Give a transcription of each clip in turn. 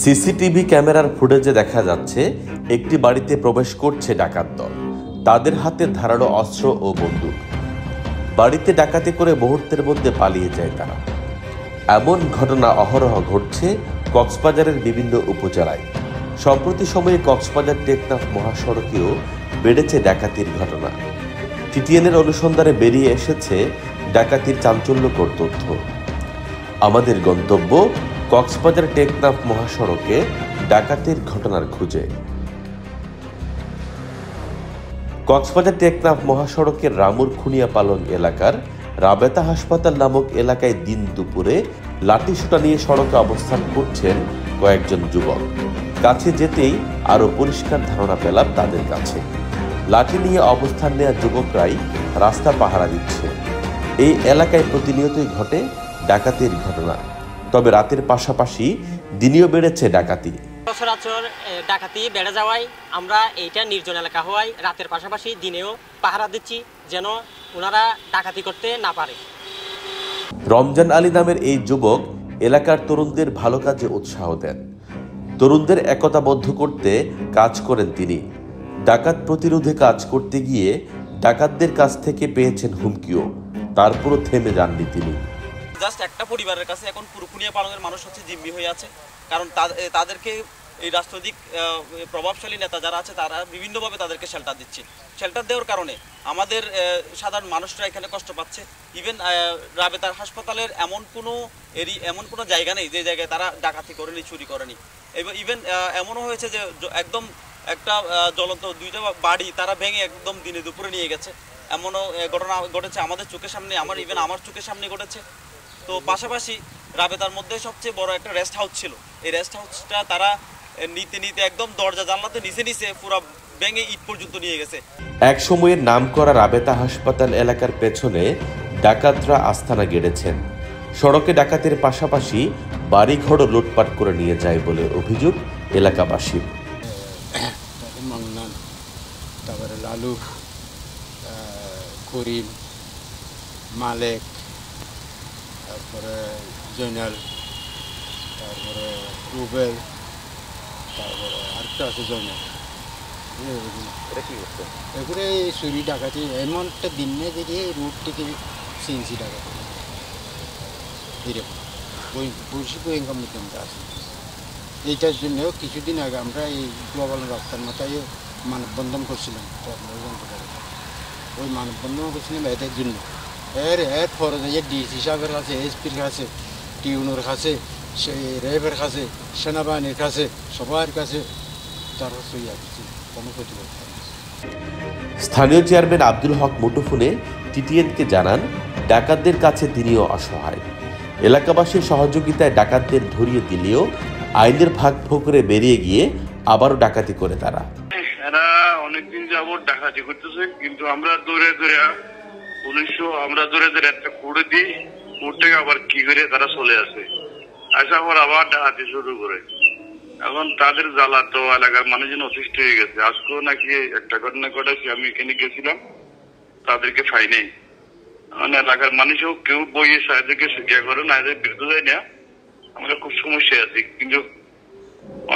CCTV ক্যামেরার ফুটেজে দেখা যাচ্ছে একটি বাড়িতে প্রবেশ করছে ডাকাত দল। তাদের হাতে ধারালো অস্ত্র ও বন্দুক। বাড়িতে ডাকাতি করে মুহূর্তের মধ্যে পালিয়ে যায় তারা। এমন ঘটনা অহরহ ঘটছে কক্সবাজারের বিভিন্ন উপজেলায়। সম্প্রতি সময়ে কক্সবাজার টেকনাফ মহাসড়কেও বেড়েছে ডাকাতির ঘটনা। টিটিএনের অনুসন্ধানে বেরিয়ে এসেছে ডাকাতির চাঞ্চল্যকর তথ্য। আমাদের গন্তব্য কক্সবাজার টেকনাফ মহাসড়কে ডাকাতির ঘটনার খুঁজে। কক্সবাজার টেকনাফ মহাসড়কের রামুর খুনিয়াপালং এলাকার রাবেতা হাসপাতাল নামক এলাকায় দিন দুপুরে লাঠিসোঁটা নিয়ে সড়কে অবস্থান করছেন কয়েকজন যুবক। কাছে যেতেই আরো পরিষ্কার ধারণা পেলাম তাদের কাছে। লাঠি নিয়ে অবস্থান নেওয়া যুবকরাই রাস্তা পাহারা দিচ্ছে। এই এলাকায় প্রতিনিয়তই ঘটে ডাকাতির ঘটনা, তবে রাতের পাশাপাশি দিনেও বেড়েছে ডাকাতি। সচরাচর ডাকাতি বেড়ে যাওয়ায় আমরা এইটা নির্জন এলাকা হওয়ায় রাতের পাশাপাশি দিনেও পাহারা দিচ্ছি, যেন ওনারা ডাকাতি করতে না পারে। রমজান আলী নামের এই যুবক এলাকার তরুণদের ভালো কাজে উৎসাহ দেন। তরুণদের একতাবদ্ধ করতে কাজ করেন তিনি। ডাকাত প্রতিরোধে কাজ করতে গিয়ে ডাকাতদের কাছ থেকে পেয়েছেন হুমকিও, তারপরও থেমে যাননি তিনি। জাস্ট একটা পরিবারের কাছে এখন পুরো খুনিয়াপালংয়ের মানুষ হচ্ছে জিম্মি হয়ে আছে, কারণ তাদেরকে এই রাজনৈতিক প্রভাবশালী নেতা যারা আছে তারা বিভিন্নভাবে তাদেরকে শেল্টার দিচ্ছে। শেল্টার দেওয়ার কারণে আমাদের সাধারণ মানুষরা এখানে কষ্ট পাচ্ছে। ইভেন রাবেতার হাসপাতালের এমন কোনো জায়গা নেই যে জায়গায় তারা ডাকাতি করেনি, চুরি করেনি। ইভেন এমনও হয়েছে যে একদম একটা জ্বলন্ত দুইটা বাড়ি তারা ভেঙে একদম দিনে দুপুরে নিয়ে গেছে। এমনও ঘটনা ঘটেছে আমাদের চোখের সামনে, আমার চোখের সামনে ঘটেছে। তো পাশাপাশি রাবেতার মধ্যে সবচেয়ে বড় একটা রেস্ট হাউস ছিল। এই রেস্ট হাউসটা তারা নিতে একদম দরজা জানলাতে নিচে পুরো ভেঙে ইট পর্যন্ত নিয়ে গেছে। এক সময়ের নামকরা রাবেতা হাসপাতাল এলাকার পেছনে ডাকাতরা আস্তানা গেড়েছেন। সড়কে ডাকাতের পাশাপাশি বাড়িঘরও লুটপাট করে নিয়ে যায় বলে অভিযোগ এলাকাবাসীর। মান্নান, তারপরে লালু, করিম, মালেক, তারপরে জৈনাল, তারপরে রুবেল, তারপরে আরেকটা আছে জৈনাল। এগুলো চুরি ডাকাতি এমন একটা দিন নেই যে রুট থেকে সিএনসি ডাকাতি এরকম বৈশ্বিক ইনকাম মধ্যে আছে। এইটার জন্য কিছুদিন আগে আমরা এই গ্লোবাল রাস্তার মাথায় মানববন্ধন করছিলাম। ওই মানববন্ধন করছিলাম এদের জন্য। এর পরে ডিসি সাহেবের কাছে, এসপির কাছে, টিউনোর কাছে, সেই র্যাবের কাছে, সেনাবাহিনীর কাছে, সবার কাছে তারা সইয়া দিচ্ছে, কোনো ক্ষতি করতে পারে। স্থানীয় চেয়ারম্যান আব্দুল হক মুঠোফোনে টিটিএনকে জানান, ডাকাতদের কাছে তিনিও অসহায়। এলাকাবাসীর সহযোগিতায় ডাকাতদের ধরিয়ে দিলেও আইনের ভাগ করে বেরিয়ে গিয়ে আবারও ডাকাতি করে তারা। এরা অনেকদিন যাবত ডাকাতি করতেছে, কিন্তু আমরা দৌড়ে একটা করে দিই, কোর্ট থেকে আবার কি করে তারা চলে আসে, আসার পর আবার ডাকাতি শুরু করে। এখন তাদের জ্বালা তো এলাকার মানুষজন অতিষ্ঠ হয়ে গেছে। আজকেও নাকি একটা ঘটনা ঘটেছে, আমি এখানে গেছিলাম, তাদেরকে ফাই নেই। মানে এলাকার মানুষও কেউ বইয়ে সাহেবদেরকে শিক্ষা করে না, এদের বিরুদ্ধে যায় না। আমরা খুব সমস্যায় আছি, কিন্তু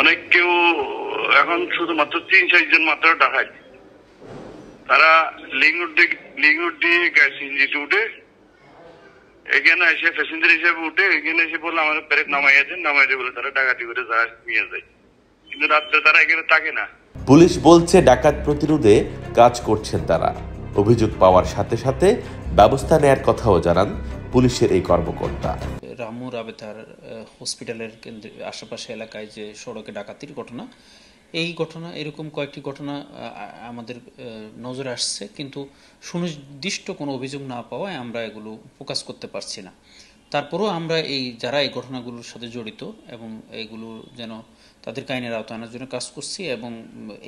অনেক কেউ এখন শুধুমাত্র ৩-৪ জন মাত্র ডাকায়। তারা লিঙ্গুর দিয়ে সিএনজিতে উঠে এখানে এসে প্যাসেঞ্জার হিসেবে উঠে এখানে এসে বললে আমাদের প্যারেড নামাই দিয়ে বলে তারা ডাকাতি করে জাহাজ নিয়ে যায়, কিন্তু রাত্রে তারা এখানে থাকে না। পুলিশ বলছে ডাকাত প্রতিরোধে কাজ করছেন তারা। অভিযোগ পাওয়ার সাথে সাথে ব্যবস্থা নেয়ার কথাও জানান পুলিশের এই কর্মকর্তা। রামু রাবেতার হসপিটালের আশেপাশে এলাকায় যে সড়কে ডাকাতির ঘটনা, এই ঘটনা এরকম কয়েকটি ঘটনা আমাদের নজরে আসছে, কিন্তু সুনির্দিষ্ট কোনো অভিযোগ না পাওয়ায় আমরা এগুলো ফোকাস করতে পারছি না। তারপরও আমরা যারা এই ঘটনাগুলোর সাথে জড়িত এবং এইগুলো যেন তাদেরকে আইনের আওতায় আনার জন্য কাজ করছি, এবং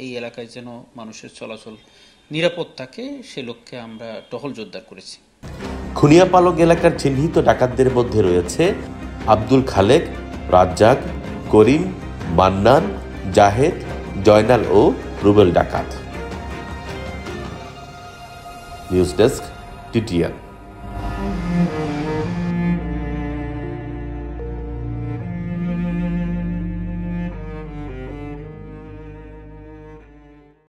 এই এলাকায় যেন মানুষের চলাচল নিরাপদ থাকে সে লক্ষ্যে আমরা টহল জোরদার করেছি। খুনিয়াপালং এলাকার চিহ্নিত ডাকাতদের মধ্যে রয়েছে আব্দুল খালেক, রাজ্জাক, করিম, মান্নান, জাহেদ, জয়নাল ও রুবেল ডাকাত। News desk, TTN.